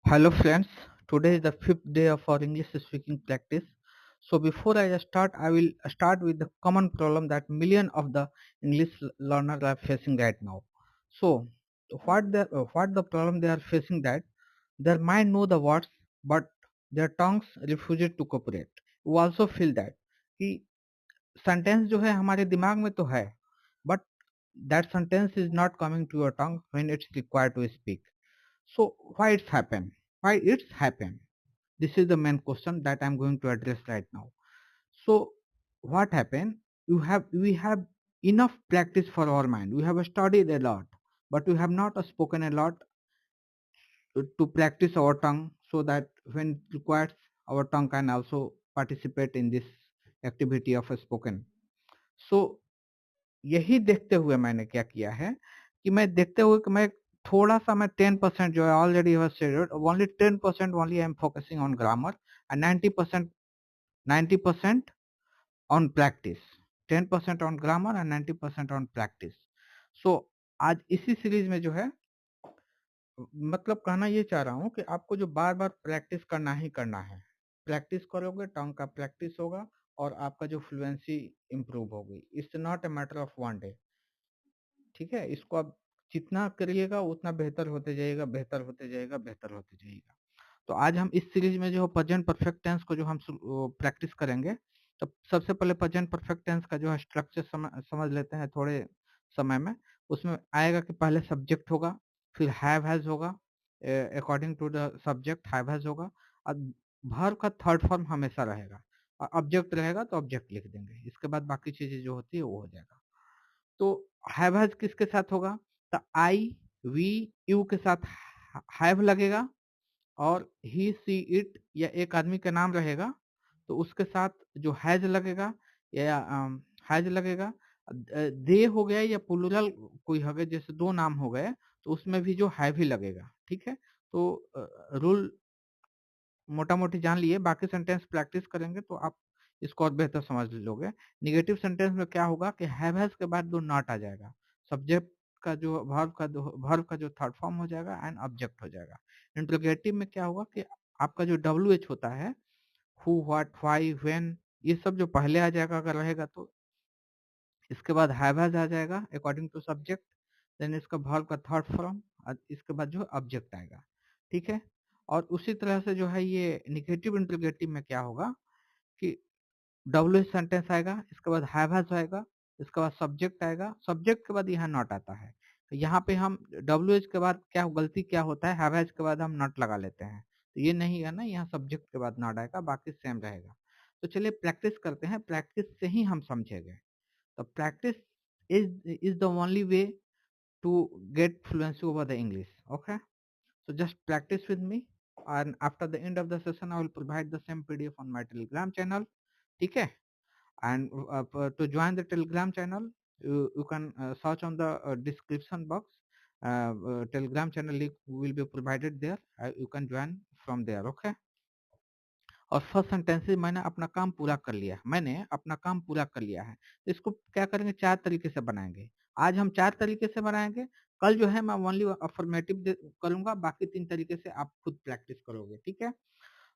Hello friends, today is the fifth day of our English speaking practice. So before I start, I will start with the common problem that million of the English learners are facing right now. So what the problem they are facing that their mind know the words but their tongues refuse to cooperate. We also feel that कि sentence जो है हमारे दिमाग में तो है but that sentence is not coming to your tongue when it's required to speak. So why it's happened? Why it's happened? This is the main question that I'm going to address right now. So what happened? We have enough practice for our mind. We have studied a lot, but we have not spoken a lot to practice our tongue so that when it requires our tongue can also participate in this activity of a spoken. So यही देखते हुए मैंने क्या किया है कि मैं देखते हुए कि मैं थोड़ा सा मैं 10% जो है already only 10% only I am focusing on grammar and 90% on practice 10% on grammar and 90% on practice so आज इसी सीरीज में जो है मतलब कहना ये चाह रहा हूँ कि आपको जो बार बार प्रैक्टिस करना ही करना है प्रैक्टिस करोगे टंग का प्रैक्टिस होगा और आपका जो फ्लुएंसी इंप्रूव होगी it's not a matter of one day ठीक है इसको आप जितना करिएगा उतना बेहतर होते जाएगा बेहतर होते जाएगा बेहतर होते जाएगा तो आज हम इस सीरीज में जो प्रेजेंट परफेक्ट टेंस को जो हम प्रैक्टिस करेंगे तो सबसे पहले प्रेजेंट परफेक्ट टेंस का जो है स्ट्रक्चर समझ लेते हैं थोड़े समय में उसमें आएगा कि पहले सब्जेक्ट होगा फिर हैव हैज होगा according to the subject have has होगा और वर्ब का थर्ड फॉर्म हमेशा रहेगा और ऑब्जेक्ट रहेगा तो ऑब्जेक्ट लिख देंगे इसके बाद बाकी चीजें जो होती है वो हो जाएगा तो हैव हैज किसके साथ होगा तो आई वी यू के साथ हैव लगेगा और ही सी इट या एक आदमी का नाम रहेगा तो उसके साथ जो हैज लगेगा या हैज लगेगा दे हो गया या प्लूरल कोई हो गया जैसे दो नाम हो गए तो उसमें भी जो हैव ही लगेगा ठीक है तो रूल मोटा मोटी जान लिए बाकी सेंटेंस प्रैक्टिस करेंगे तो आप इसको और बेहतर समझ लोगे निगेटिव सेंटेंस में क्या होगा कि हैव हैज के बाद दो नॉट आ जाएगा सब्जेक्ट का जो वर्ब का जो थर्ड फॉर्म हो जाएगा एंड ऑब्जेक्ट हो जाएगा इंट्रोगेटिव में क्या होगा कि आपका जो डब्ल्यू एच होता है हु व्हाट व्हाई व्हेन ये सब जो पहले आ जाएगा अगर रहेगा तो इसके बाद हैव हैज आ जाएगा अकॉर्डिंग टू सब्जेक्ट देन इसका वर्ब का थर्ड फॉर्म और इसके बाद जो ऑब्जेक्ट आएगा ठीक है और उसी तरह से जो है ये निगेटिव इंट्रोगेटिव में क्या होगा कि डब्ल्यू सेंटेंस आएगा इसके बाद हैव हैज आएगा इसके बाद सब्जेक्ट आएगा सब्जेक्ट के बाद यहाँ नॉट आता है तो यहाँ पे हम डब्ल्यू एच के बाद क्या गलती क्या होता है हैव हैज के बाद हम नॉट लगा लेते हैं तो ये नहीं है ना यहाँ सब्जेक्ट के बाद नॉट आएगा बाकी सेम रहेगा तो चलिए प्रैक्टिस करते हैं प्रैक्टिस से ही हम समझेंगे तो practice is the only way to get fluency over the English. Okay, so just practice with me, and after the end of the session, I will provide the same PDF on my Telegram channel. Okay, and to join the Telegram channel, you can search on the description box. Telegram channel link will be provided there. You can join from there. Okay. और first sentence मैंने अपना काम पूरा कर लिया है मैंने अपना काम पूरा कर लिया है इसको क्या करेंगे चार तरीके से बनाएंगे आज हम चार तरीके से बनाएंगे कल जो है मैं ओनली अफर्मेटिव करूंगा बाकी तीन तरीके से आप खुद प्रैक्टिस करोगे ठीक है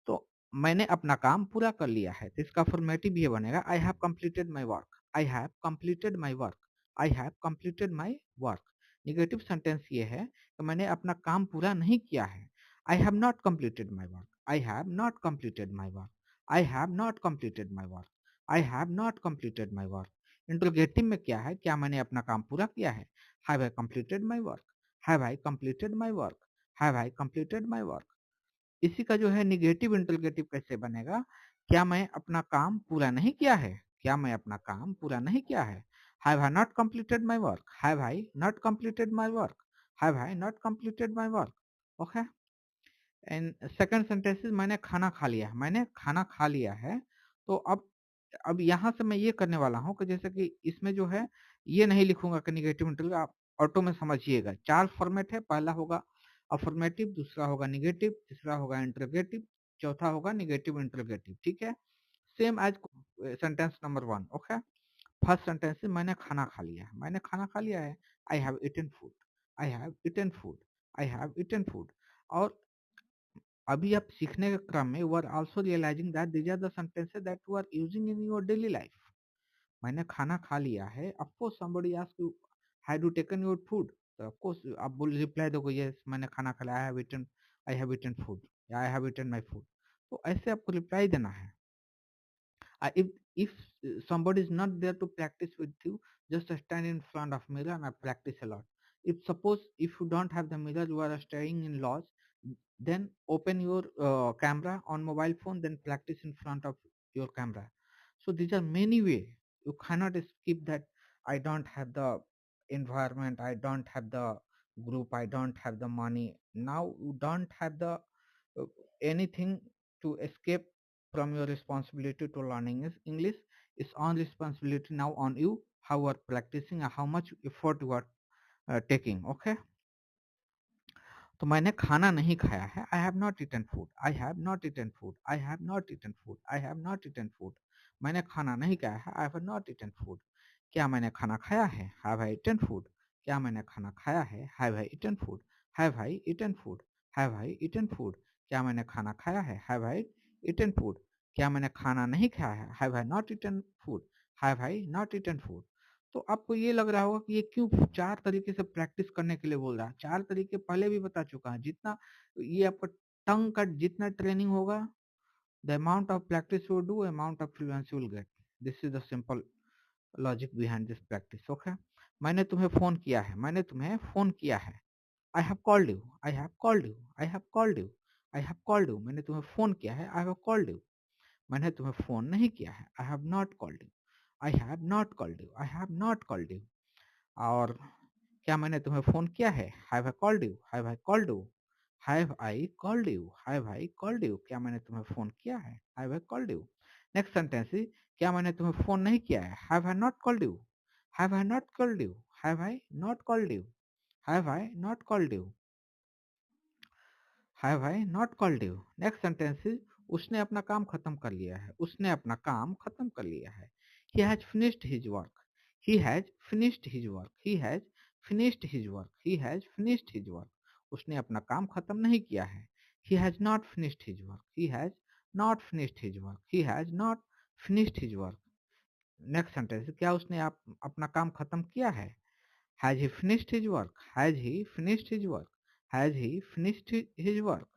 तो मैंने अपना काम पूरा कर लिया है तो इसका अफर्मेटिव ये बनेगा I have completed my work I have completed my work I have completed my work negative sentence ये है कि मैंने अपना काम पूरा नहीं किया है I have not completed my work I have not completed my work. I have not completed my work. I have not completed my work. Interrogative में क्या है क्या मैंने अपना काम पूरा किया है Have I completed my work? Have I completed my work? Have I completed my work? इसी का जो है निगेटिव इंट्रोगेटिव कैसे बनेगा क्या मैं अपना काम पूरा नहीं किया है क्या मैं अपना काम पूरा नहीं किया है Have I not completed my work? Have I not completed my work? Have I not completed my work? Okay. And second sentence मैंने खाना खा लिया है मैंने खाना खा लिया है तो अब यहाँ से मैं ये करने वाला हूँ कि जैसे कि इसमें जो है ये नहीं लिखूंगा कि निगेटिव इंटरव्यू आप ऑटो में समझिएगा चार फॉर्मेट है पहला होगा अफर्मेटिव दूसरा होगा निगेटिव तीसरा होगा इंटरोगेटिव चौथा होगा निगेटिव इंटरोगेटिव ठीक है same as sentence number 1 okay first sentence मैंने खाना खा लिया है मैंने खाना खा लिया है I have eaten food I have eaten food I have eaten food और अभी आप सीखने के क्रम में you are also realising that these are the sentences that you are using in your daily life. मैंने खाना खा लिया है। Of course somebody ask you had you taken your food, तो ऑफ कोर्स आप बोल रिप्लाई दोगे यस मैंने खाना खाया, आई हैव ईटन फूड या I have eaten my food. तो ऐसे आपको रिप्लाई देना है। If somebody is not there to practice with you, just stand in front of mirror and practice a lot. If suppose if you don't have the mirror, you are staying in laws, then open your camera on mobile phone, then practice in front of your camera. So these are many way. You cannot skip that. I don't have the environment, I don't have the group, I don't have the money. Now you don't have the uh, anything to escape from your responsibility to learning is English. Is on responsibility now on you, how you are practicing and how much effort you are taking. Okay, तो मैंने खाना नहीं खाया है। I have not eaten food, I have not eaten food, I have not eaten food, I have not eaten food. मैंने खाना नहीं खाया है, I have not eaten food. क्या मैंने खाना खाया है, हैव आई ईटन फूड। क्या मैंने खाना खाया है, have I eaten food, have I eaten food, have I eaten food. क्या मैंने खाना खाया है, हैव आई ईटन फूड। क्या मैंने खाना नहीं खाया है, have I not eaten food, have I not eaten food. तो आपको ये लग रहा होगा कि ये क्यों 4 तरीके से प्रैक्टिस करने के लिए बोल रहा है। 4 तरीके पहले भी बता चुका है। जितना ये आपका टंग का जितना ट्रेनिंग होगा, the amount of practice you do, amount of fluency you will get. This is the simple logic behind this practice. Okay, मैंने तुम्हें फोन किया है, मैंने तुम्हें फोन किया है। I have called you, I have called you, I have called you, I have called you. मैंने तुम्हें फोन किया है, आई हैव कॉल्ड यू। मैंने तुम्हें फोन नहीं किया है, I have not called you, I have not called you, I have not called you. और क्या मैंने तुम्हें फ़ोन किया है, have I called you, have I called you, have I called you, have I called you. क्या मैंने तुम्हें phone किया है, have I called you. Next sentence is क्या मैंने तुम्हें फ़ोन नहीं किया है, have I not called you, have I not called you, have I not called you, have I not called you, have I not called you. Next sentence is उसने अपना काम खत्म कर लिया है, उसने अपना काम खत्म कर लिया है। He has finished his work, he has finished his work, he has finished his work, he has finished his work। उसने अपना काम खत्म नहीं किया है। he has not finished his work, he has not finished his work, he has not finished his work। Next sentence क्या उसने अपना काम खत्म किया है, has he finished his work, has he finished his work, has he finished his work।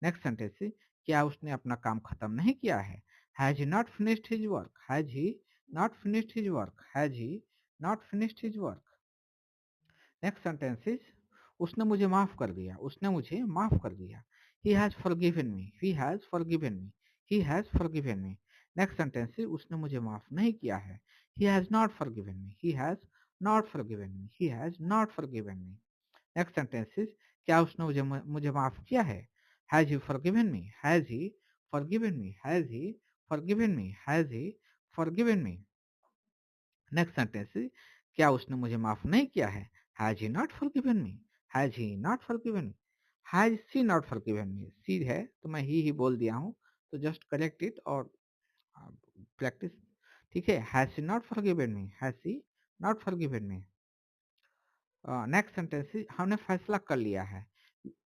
Next sentence क्या उसने अपना काम खत्म नहीं किया है, has he not finished his work, has he not finished his work, has he not finished his work। Next sentence is उसने मुझे माफ कर दिया, उसने मुझे माफ कर दिया। He has forgiven me, he has forgiven me, he has forgiven me. Next sentence is उसने मुझे माफ नहीं किया है। He has not forgiven me, he has not forgiven me, he has not forgiven me. Next sentence is क्या उसने मुझे माफ किया है, has he forgiven me, has he forgiven me, has he forgiven me, has he forgiven me. Next sentence क्या उसने मुझे माफ नहीं किया है, has he not forgiven me, has he not forgiven me, has she not forgiven me. She है तो मैं ही बोल दिया हूँ, तो जस्ट करेक्ट इट और प्रैक्टिस। ठीक है, has she not forgiven me, has she not forgiven me. Next sentence हमने फैसला कर लिया है।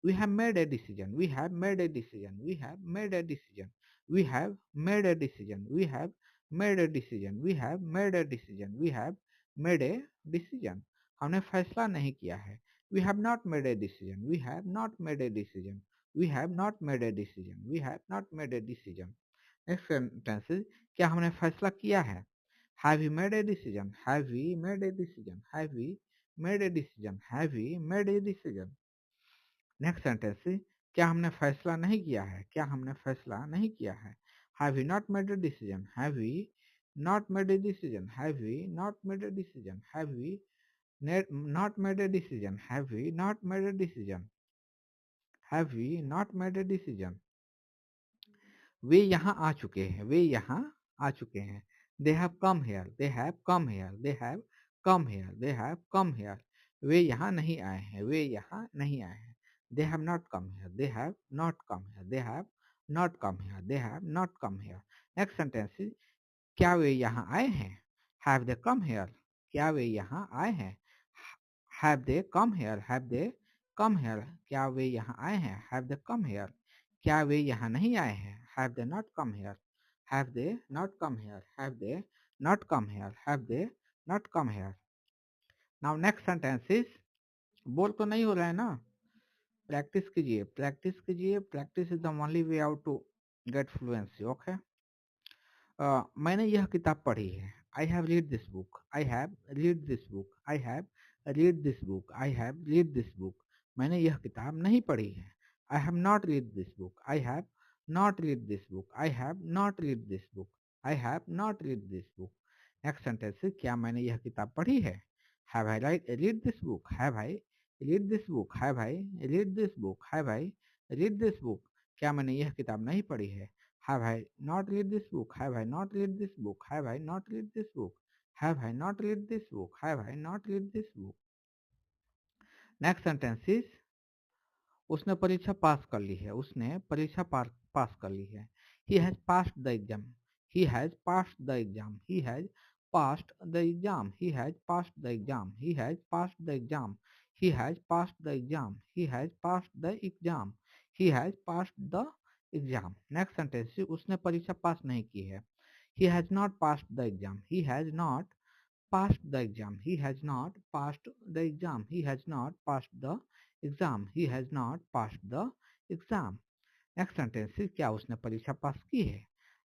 we have made a decision, we have made a decision, we have made a decision, we have made a decision, we have made a decision, we have made a decision, we have made a decision। हमने फैसला नहीं किया है। we have not made a decision, we have not made a decision, we have not made a decision, we have not made a decision। next sentence क्या हमने फैसला किया है, have we made a decision, have we made a decision, have we made a decision, have we made a decision। Next sentence क्या हमने फैसला नहीं किया है, क्या हमने फैसला नहीं किया है। Have we not made a decision, have we not made a decision, have we not made a decision, have we not made a decision, have we not made a decision, have we not made a decision. वे यहाँ आ चुके हैं, वे यहाँ आ चुके हैं। They have come here, they have come here, they have come here, they have come here. वे यहाँ नहीं आए हैं, वे यहाँ नहीं आए हैं। They have not come here, they have not come here, they have not come here, they have not come here. Next sentence क्या वे यहाँ आए हैं, हैव दे कम हेयर। क्या वे यहाँ आए हैं, have they come here, have they come here. क्या वे यहाँ आए हैं, हैव दे कम हेयर। क्या वे यहाँ नहीं आए हैं? Have they not come here? Have they not come here? Have they not come here? Have they not come here? Now next sentence is, bore तो नहीं हो रहा है ना? प्रैक्टिस कीजिए, प्रैक्टिस कीजिए, practice is the only way out to get fluency. Okay, मैंने यह किताब पढ़ी है। I have read this book, I have read this book, I have read this book, I have read this book. मैंने यह किताब नहीं पढ़ी है। I have not read this book, I have not read this book, I have not read this book, I have not read this book. Next sentence है, क्या मैंने यह किताब पढ़ी है? Have I read this book? Have I read this book? Have I read this book? Have I read this book? क्या मैंने यह किताब नहीं पढ़ी है? Have I not read this book? Have I not read this book? Have I not read this book? Have I not read this book? Have I not read this book? Next sentence is, उसने परीक्षा पास कर ली है। उसने परीक्षा पास कर ली है। He has passed the exam. He has passed the exam. He has passed the exam. He has passed the exam. He has passed the exam. He has passed the exam. He has passed the exam. He has passed the exam. Next sentence is, उसने परीक्षा पास नहीं की है। He has not passed the exam. He has not passed the exam. He has not passed the exam. He has not passed the exam. He has not passed the exam. Next sentence is, क्या उसने परीक्षा पास की है?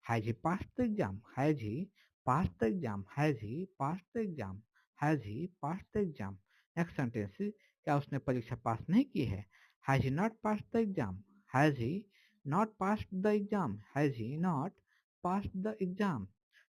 Has he passed the exam? Has he passed the exam? Has he passed the exam? Has he passed the exam? Next sentence is, क्या उसने परीक्षा पास नहीं की है? Has he not passed the exam? Has he not passed the exam? Has he not passed the exam?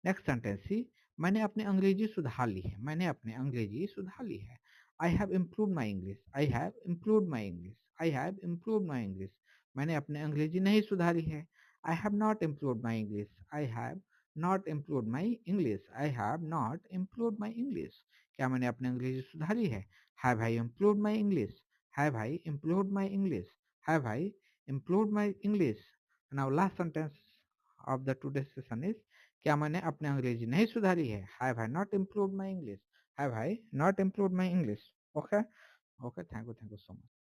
Next sentence is, मैंने अपनी अंग्रेजी सुधार ली है। मैंने अपनी अंग्रेजी सुधार ली है। I have improved my English. I have improved my English. I have improved my English. मैंने अपनी अंग्रेजी नहीं सुधारी है। I have not improved my English. I have not improved my English. I have not improved my English. क्या मैंने अपनी अंग्रेजी सुधारी है? Have I improved my English? Have I improved my English? Have I improved my English? Now last sentence of the today's session is, क्या मैंने अपनी अंग्रेजी नहीं सुधारी है? Have I not improved my English? Have I not improved my English? Okay, okay, thank you so much.